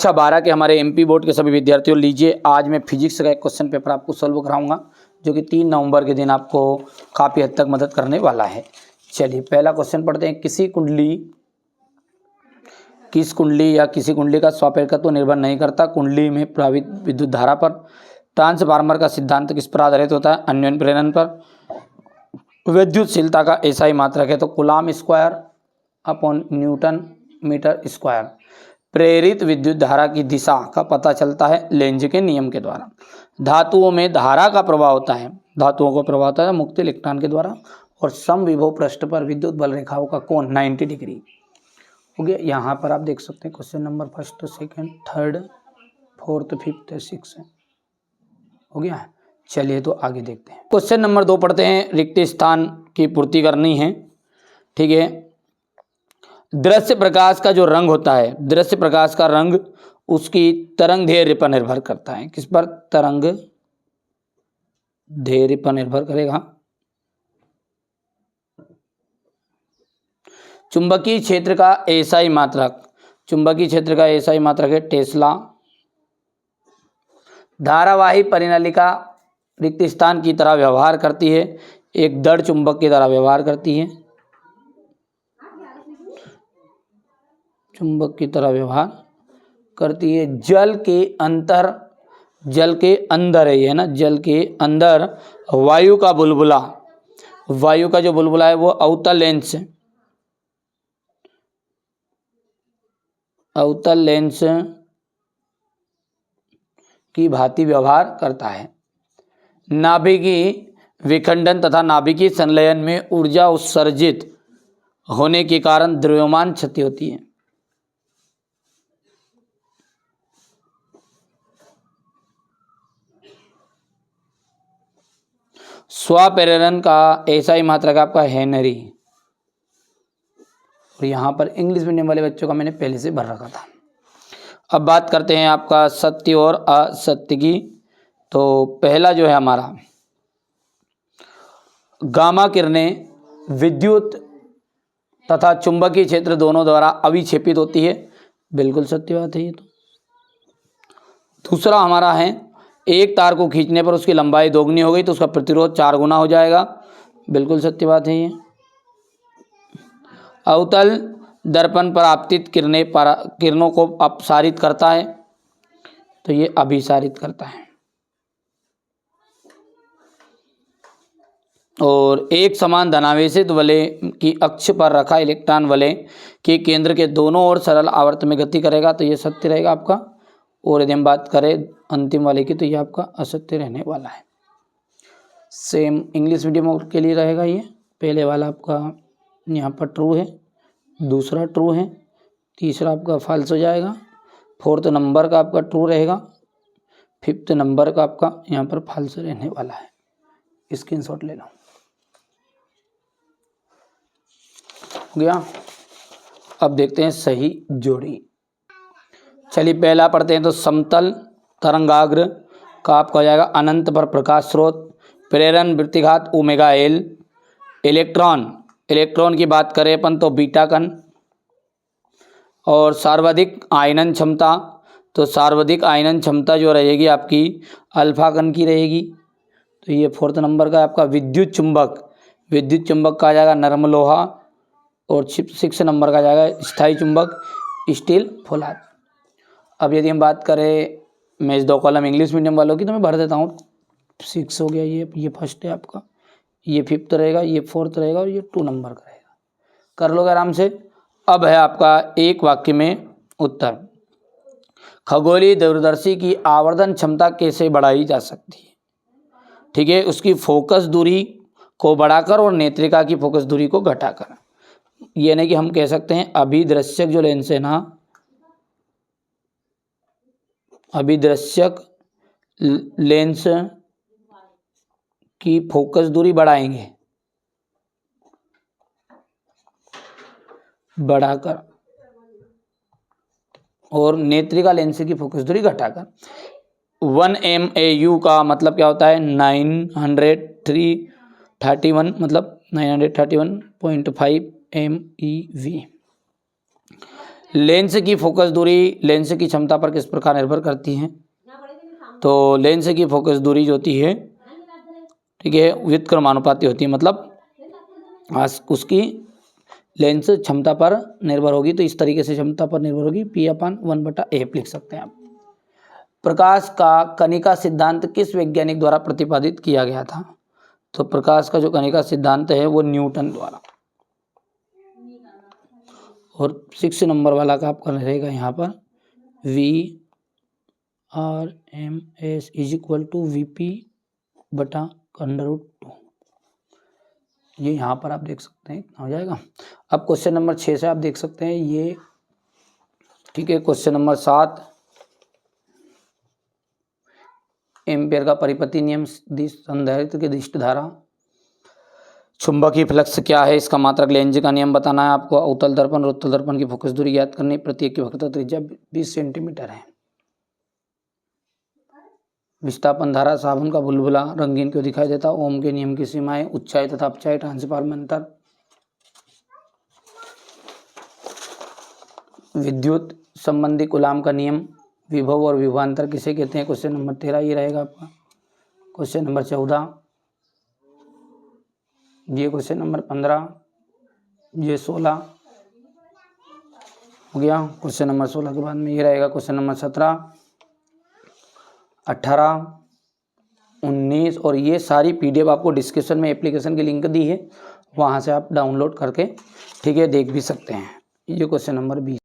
कक्षा 12 के हमारे एमपी बोर्ड के सभी विद्यार्थियों, लीजिए आज मैं फिजिक्स का एक क्वेश्चन पेपर आपको सॉल्व कराऊंगा जो कि 3 नवंबर के दिन आपको काफ़ी हद तक मदद करने वाला है। चलिए पहला क्वेश्चन पढ़ते हैं। किस कुंडली या किसी कुंडली का स्वापेरकत्व तो निर्भर नहीं करता कुंडली में प्रवाहित विद्युत धारा पर। ट्रांसफार्मर का सिद्धांत किस पर आधारित होता है? अन्योन्य प्रेरण पर। विद्युतशीलता का एसआई मात्रक है तो coulomb square upon newton metre square. प्रेरित विद्युत धारा की दिशा का पता चलता है लेंज के नियम के द्वारा। धातुओं में धारा का प्रवाह होता है, धातुओं को प्रवाह होता है मुक्त इलेक्ट्रॉन के द्वारा। और समविभव पृष्ठ पर विद्युत बल रेखाओं का कोण 90 डिग्री हो गया। यहाँ पर आप देख सकते हैं क्वेश्चन नंबर 1, 2, 3, 4, 5, 6 हो गया। चलिए तो आगे देखते हैं। क्वेश्चन नंबर 2 पढ़ते हैं। रिक्त स्थान की पूर्ति करनी है, ठीक है। दृश्य प्रकाश का जो रंग होता है, दृश्य प्रकाश का रंग उसकी तरंग दैर्ध्य पर निर्भर करता है। किस पर? तरंग दैर्ध्य पर निर्भर करेगा। चुंबकीय क्षेत्र का एसआई मात्रक, चुंबकीय क्षेत्र का एसआई मात्रक है टेस्ला। धारावाही परिनलिका रिक्त स्थान की तरह व्यवहार करती है, एक दृढ़ चुंबक की तरह व्यवहार करती है, चुंबक की तरह व्यवहार करती है। जल के अंदर है ये ना, जल के अंदर वायु का बुलबुला, वायु का जो बुलबुला है वो अवतल लेंस की भांति व्यवहार करता है। नाभिकीय विखंडन तथा नाभिकीय संलयन में ऊर्जा उत्सर्जित होने के कारण द्रव्यमान क्षति होती है। स्वाप्रेरण का एसआई मात्रक आपका हेनरी। और यहाँ पर इंग्लिश मीडियम वाले बच्चों का मैंने पहले से भर रखा था। अब बात करते हैं आपका सत्य और असत्य की। तो पहला जो है हमारा, गामा किरणें विद्युत तथा चुंबकीय क्षेत्र दोनों द्वारा अविक्षेपित होती है, बिल्कुल सत्य बात है ये तो। दूसरा हमारा है, एक तार को खींचने पर उसकी लंबाई दोगुनी हो गई तो उसका प्रतिरोध 4 गुना हो जाएगा, बिल्कुल सत्य बात है ये। अवतल दर्पण पर आपतित किरणों को अपसारित करता है तो ये अभिसारित करता है। और एक समान धनावेशित वलय की अक्ष पर रखा इलेक्ट्रॉन वलय के केंद्र के दोनों ओर सरल आवर्त में गति करेगा तो ये सत्य रहेगा आपका। और यदि हम बात करें अंतिम वाले की तो ये आपका असत्य रहने वाला है। सेम इंग्लिश मीडियम के लिए रहेगा ये। पहले वाला आपका यहाँ पर ट्रू है, दूसरा ट्रू है, तीसरा आपका फॉल्स हो जाएगा, 4th नंबर का आपका ट्रू रहेगा, 5th नंबर का आपका यहाँ पर फॉल्स रहने वाला है। स्क्रीनशॉट ले लो। हो गया। अब देखते हैं सही जोड़ी। चलिए पहला पढ़ते हैं। तो समतल तरंगाग्र का आपका हो जाएगा अनंत पर प्रकाश स्रोत, प्रेरण वृत्तिघात ओमेगा एल। इलेक्ट्रॉन की बात करें अपन तो बीटा कण। और सर्वाधिक आयनन क्षमता, तो सर्वाधिक आयनन क्षमता जो रहेगी आपकी अल्फा कण की रहेगी। तो ये 4th नंबर का आपका विद्युत चुंबक का आ जाएगा नरम लोहा। और 6 नंबर का आ जाएगा स्थायी चुंबक स्टील फौलाद। अब यदि हम बात करें मेज 2 कॉलम इंग्लिश मीडियम वालों की तो मैं भर देता हूँ। 6 हो गया, ये फर्स्ट है आपका, ये 5th रहेगा, ये 4th रहेगा और ये 2 नंबर का रहेगा। कर लोगे आराम से। अब है आपका एक वाक्य में उत्तर। खगोलीय दूरदर्शी की आवर्धन क्षमता कैसे बढ़ाई जा सकती है? ठीक है, उसकी फोकस दूरी को बढ़ाकर और नेत्रिका की फोकस दूरी को घटाकर। ये नहीं कि हम कह सकते हैं अभिदृश्यक जो लेंस है ना, अभिदृश्यक लेंस की फोकस दूरी बढ़ाएंगे, बढ़ाकर, और नेत्रिका लेंस की फोकस दूरी घटाकर। 1 MAU का मतलब क्या होता है? 931 मतलब 931.5 MeV। लेंस की फोकस दूरी लेंस की क्षमता पर किस प्रकार निर्भर करती है? तो लेंस की फोकस दूरी जो होती है, ठीक है, व्युत्क्रमानुपाती होती है, मतलब उसकी लेंस क्षमता पर निर्भर होगी। तो इस तरीके से क्षमता पर निर्भर होगी, P/1/f लिख सकते हैं आप। प्रकाश का कणिका सिद्धांत किस वैज्ञानिक द्वारा प्रतिपादित किया गया था? तो प्रकाश का जो कणिका सिद्धांत है वो न्यूटन द्वारा। और 6 नंबर वाला का आपका रहेगा यहाँ पर V/RMS = VP/√2। ये यहाँ पर आप देख सकते हैं हो जाएगा। अब क्वेश्चन नंबर 6 से आप देख सकते हैं ये, ठीक है। क्वेश्चन नंबर 7, एम्पियर का परिपति नियम संधारित्र की दिष्ट धारा, चुंबकीय फ्लक्स क्या है, इसका मात्रक लेंज का नियम बताना है आपको, अवतल दर्पण और उत्तल दर्पण की फोकस दूरी ज्ञात करनी, प्रत्येक की वक्रता त्रिज्या 20 सेंटीमीटर है। विस्थापन धारा, साबुन का बुलबुला रंगीन क्यों दिखाई देता, ओम के नियम की सीमाएं, उच्चाई तथा अपचाई, ट्रांसफार्मर में अंतर, विद्युत संबंधी कूलाम का नियम, विभव और विभवांतर किसे कहते हैं। क्वेश्चन नंबर 13 ये रहेगा आपका। क्वेश्चन नंबर 14, ये क्वेश्चन नंबर 15, ये 16 हो गया। क्वेश्चन नंबर 16 के बाद में ये रहेगा क्वेश्चन नंबर 17, 18, 19 और ये सारी PDF आपको डिस्क्रिप्शन में एप्लीकेशन की लिंक दी है, वहाँ से आप डाउनलोड करके, ठीक है, देख भी सकते हैं। ये क्वेश्चन नंबर 20।